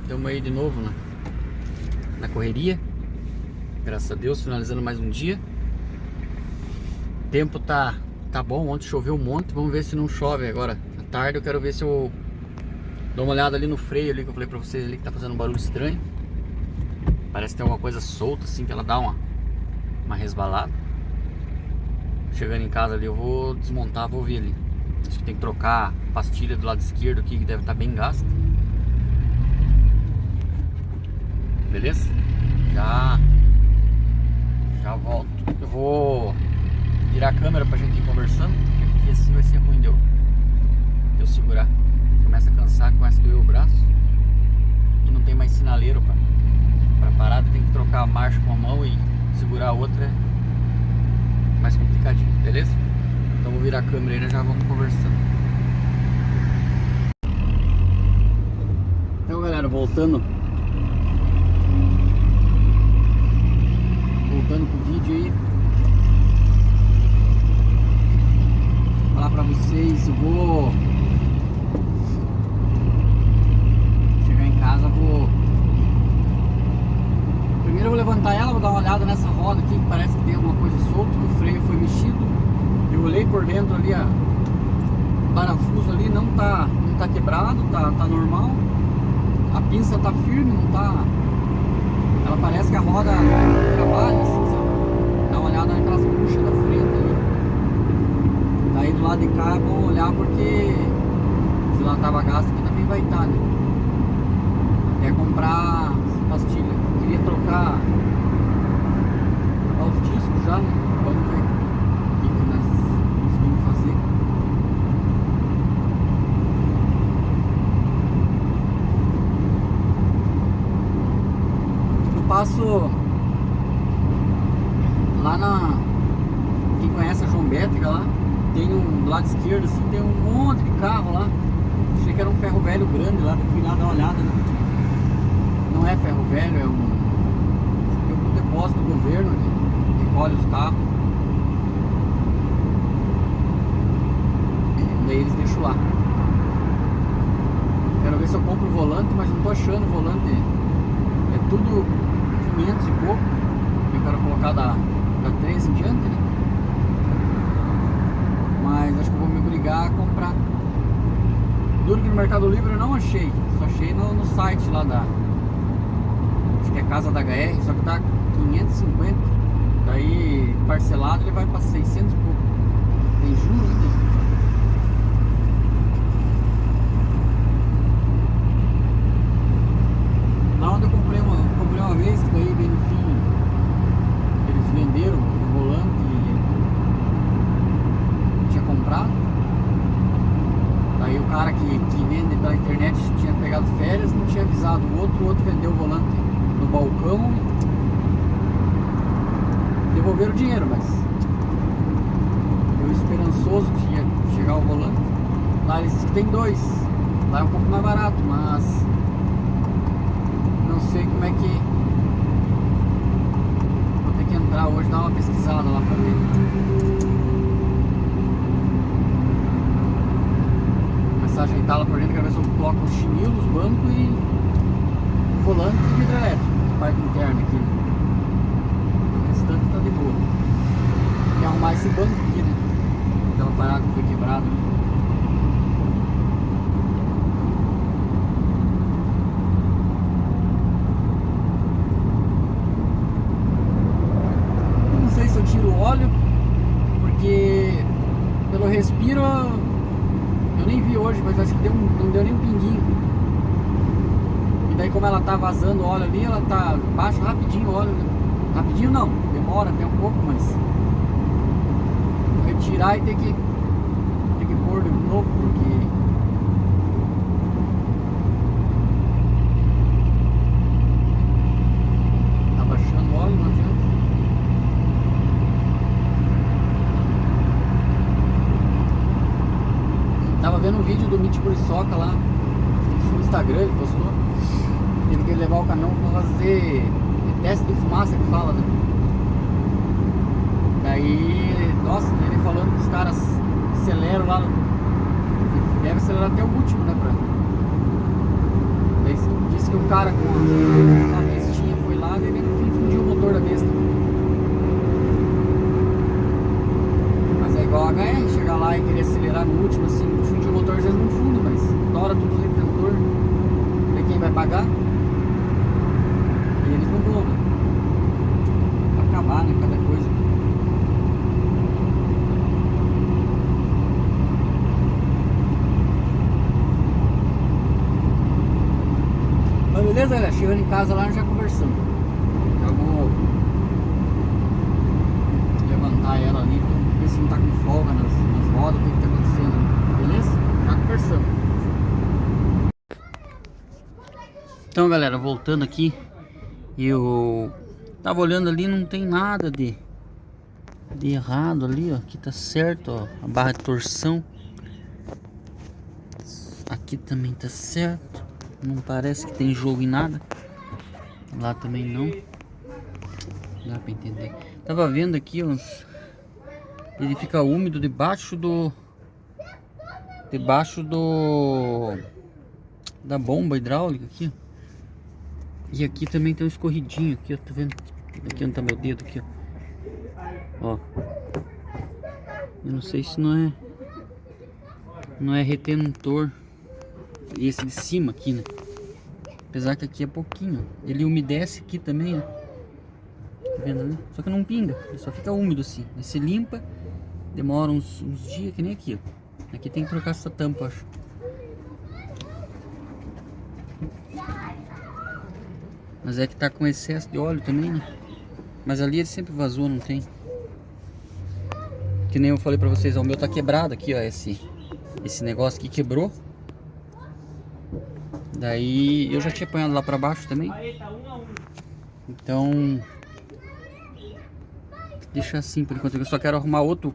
Estamos aí de novo na correria. Graças a Deus, finalizando mais um dia. O tempo tá bom. Ontem choveu um monte. Vamos ver se não chove agora à tarde. Eu quero ver se eu dou uma olhada ali no freio ali que eu falei pra vocês ali, que tá fazendo um barulho estranho. Parece que tem alguma coisa solta assim, que ela dá uma resbalada. Chegando em casa ali eu vou desmontar, vou ver ali. Acho que tem que trocar a pastilha do lado esquerdo aqui, que deve estar bem gasta. Beleza? Já volto. Eu vou virar a câmera pra gente ir conversando, porque assim vai ser ruim de eu segurar. Começa a cansar, começa a doer o braço. E não tem mais sinaleiro pra parada. Tem que trocar a marcha com a mão e segurar a outra. É mais complicadinho, beleza? Então vou virar a câmera e já vamos conversando. Então galera, voltando pro vídeo aí, falar pra vocês, eu vou chegar em casa, primeiro eu vou levantar ela, vou dar uma olhada nessa roda aqui, que parece que tem alguma coisa solta, que o freio foi mexido. Eu olhei por dentro ali, o parafuso ali não tá quebrado, tá normal. A pinça tá firme, não tá. Ela parece que a roda trabalha, assim, sabe? Dá uma olhada naquelas buchas da frente ali. Daí do lado de cá é bom olhar, porque se ela tava gasta aqui também vai estar, né? Até comprar pastilha. Eu queria trocar os discos já, né? Vamos ver o que nós conseguimos fazer. Passo lá quem conhece a João Bétega lá, tem do lado esquerdo assim, tem um monte de carro lá. Achei que era um ferro velho grande lá, fui lá dar uma olhada, né? Não é ferro velho, é um depósito do governo que recolhe os carros. Daí eles deixam lá. Quero ver se eu compro o volante, mas não tô achando o volante. É tudo 500 e pouco. Eu quero colocar da 3 em diante, né? Mas acho que eu vou me obrigar a comprar. Duro que no Mercado Livre eu não achei. Só achei no site lá acho que é Casa da HR, só que tá 550. Daí parcelado ele vai para 600 e pouco. Tem juros, né? Lá onde eu comprei uma vez, que daí no fim eles venderam o volante e tinha comprado. Daí o cara que vende pela internet tinha pegado férias, não tinha avisado. O outro vendeu o volante no balcão e devolveram o dinheiro, mas eu esperançoso que ia chegar o volante. Lá eles têm dois, lá é um pouco mais barato, mas não sei como é que. Vou ter que entrar hoje, dar uma pesquisada lá pra ver. Começar a ajeitar lá por dentro, quero ver se eu coloco os chinilo, os bancos e o volante e o hidrelétrico, a parte interna aqui. O restante tá de boa. Tem que arrumar esse banco aqui, né? Aquela parada que foi quebrada. Eu tiro o óleo, porque pelo respiro eu nem vi hoje, mas acho que não deu nem um pinguinho. E daí como ela tá vazando o óleo ali, ela tá baixa rapidinho o óleo, né? Rapidinho não, demora até um pouco, mas vou retirar e ter que pôr de novo, porque tá baixando o óleo, não adianta. Tava vendo um vídeo do Mitch Buriçoca lá no Instagram, ele postou. Teve que levar o caminhão pra fazer teste de fumaça, que fala, né? Daí, nossa, ele falando que os caras aceleram lá, deve acelerar até o último, né? Daí que o cara com a bestinha foi lá e ele no fim fundiu o motor da besta. Mas é igual a HR, chegar lá e querer acelerar no último, assim, fundir o motor às vezes não funde, mas estoura tudo dentro do motor. Vê quem vai pagar. E eles não vão, né? Pra acabar, né? Cada coisa. Mas beleza, galera? Chegando em casa lá, nós já conversamos. Já vou levantar ela ali, ver se não tá com folga nas rodas, o que tá acontecendo. Beleza? Já conversamos. Então, galera, voltando aqui, eu tava olhando ali, não tem nada de errado ali, ó. Aqui tá certo, ó, a barra de torção. Aqui também tá certo. Não parece que tem jogo em nada. Lá também não. Dá pra entender. Tava vendo aqui, ó, ele fica úmido debaixo da bomba hidráulica aqui, ó. E aqui também tem um escorridinho aqui, ó, tá vendo? Aqui onde tá meu dedo aqui, ó. Eu não sei se não é retentor. Esse de cima aqui, né? Apesar que aqui é pouquinho. Ele umedece aqui também, ó. Tá vendo ali? Só que não pinga, ele só fica úmido assim. Aí você limpa, demora uns dias, que nem aqui, ó. Aqui tem que trocar essa tampa, acho. Mas é que tá com excesso de óleo também, né? Mas ali ele sempre vazou, não tem. Que nem eu falei pra vocês, ó, o meu tá quebrado aqui, ó. Esse negócio aqui quebrou. Daí eu já tinha apanhado lá pra baixo também. Então deixa assim por enquanto. Eu só quero arrumar outro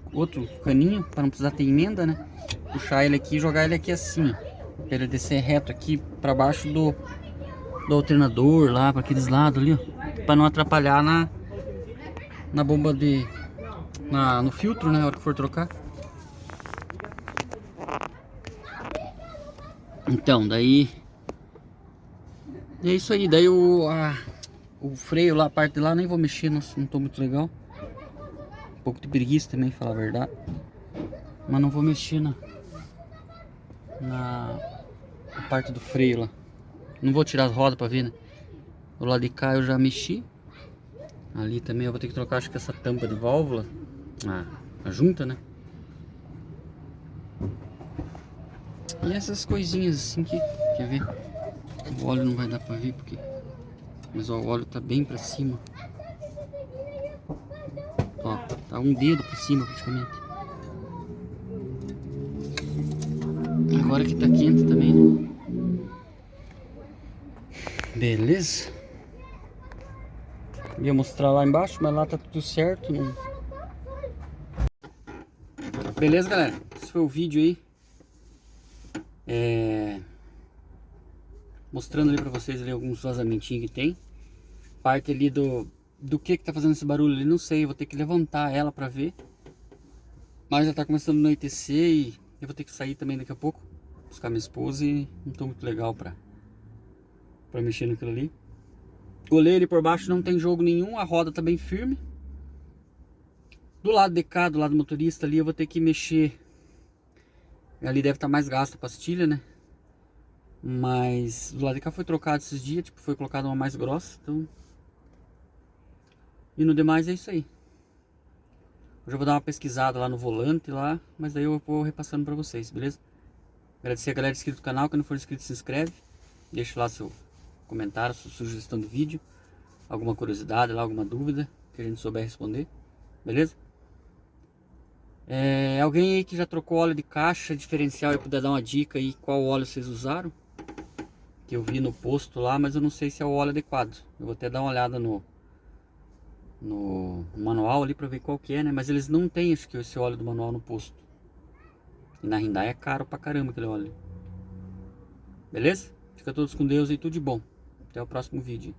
caninho pra não precisar ter emenda, né? Puxar ele aqui e jogar ele aqui assim, ó. Pra ele descer reto aqui pra baixo do alternador lá, pra aqueles lados ali, ó. Pra não atrapalhar na bomba no filtro, né? Na hora que for trocar. Então, daí é isso aí. Daí o freio lá, a parte de lá, nem vou mexer, não tô muito legal. Um pouco de preguiça também, falar a verdade. Mas não vou mexer na parte do freio lá. Não vou tirar as rodas pra ver, né? Do lado de cá eu já mexi. Ali também eu vou ter que trocar, acho que essa tampa de válvula. A junta, né? E essas coisinhas assim que... Quer ver? O óleo não vai dar pra ver porque... Mas ó, o óleo tá bem pra cima. Ó, tá um dedo pra cima praticamente. Agora que tá quente também, né? Beleza? Ia mostrar lá embaixo, mas lá tá tudo certo. Não... Beleza, galera? Esse foi o vídeo aí. Mostrando ali pra vocês ali alguns vazamentinhos que tem. Parte ali do que tá fazendo esse barulho ali, não sei. Eu vou ter que levantar ela pra ver. Mas já tá começando a anoitecer e eu vou ter que sair também daqui a pouco. Buscar minha esposa e não tô muito legal pra mexer naquilo ali. Olhei ali por baixo, não tem jogo nenhum. A roda tá bem firme. Do lado de cá, do lado do motorista ali, eu vou ter que mexer. Ali deve estar mais gasta a pastilha, né? Mas do lado de cá foi trocado esses dias, tipo, foi colocada uma mais grossa, então... E no demais é isso aí. Hoje eu vou dar uma pesquisada lá no volante lá, mas daí eu vou repassando pra vocês, beleza? Agradecer a galera inscrita no canal, quem não for inscrito se inscreve. Deixa lá seu comentário, sua sugestão de vídeo, alguma curiosidade lá, alguma dúvida que a gente souber responder, beleza? Alguém aí que já trocou óleo de caixa diferencial e puder dar uma dica aí qual óleo vocês usaram, que eu vi no posto lá, mas eu não sei se é o óleo adequado. Eu vou até dar uma olhada no manual ali pra ver qual que é, né? Mas eles não têm, acho que esse óleo do manual no posto. E na Hyundai é caro pra caramba aquele óleo. Beleza? Fica todos com Deus e tudo de bom. Até o próximo vídeo.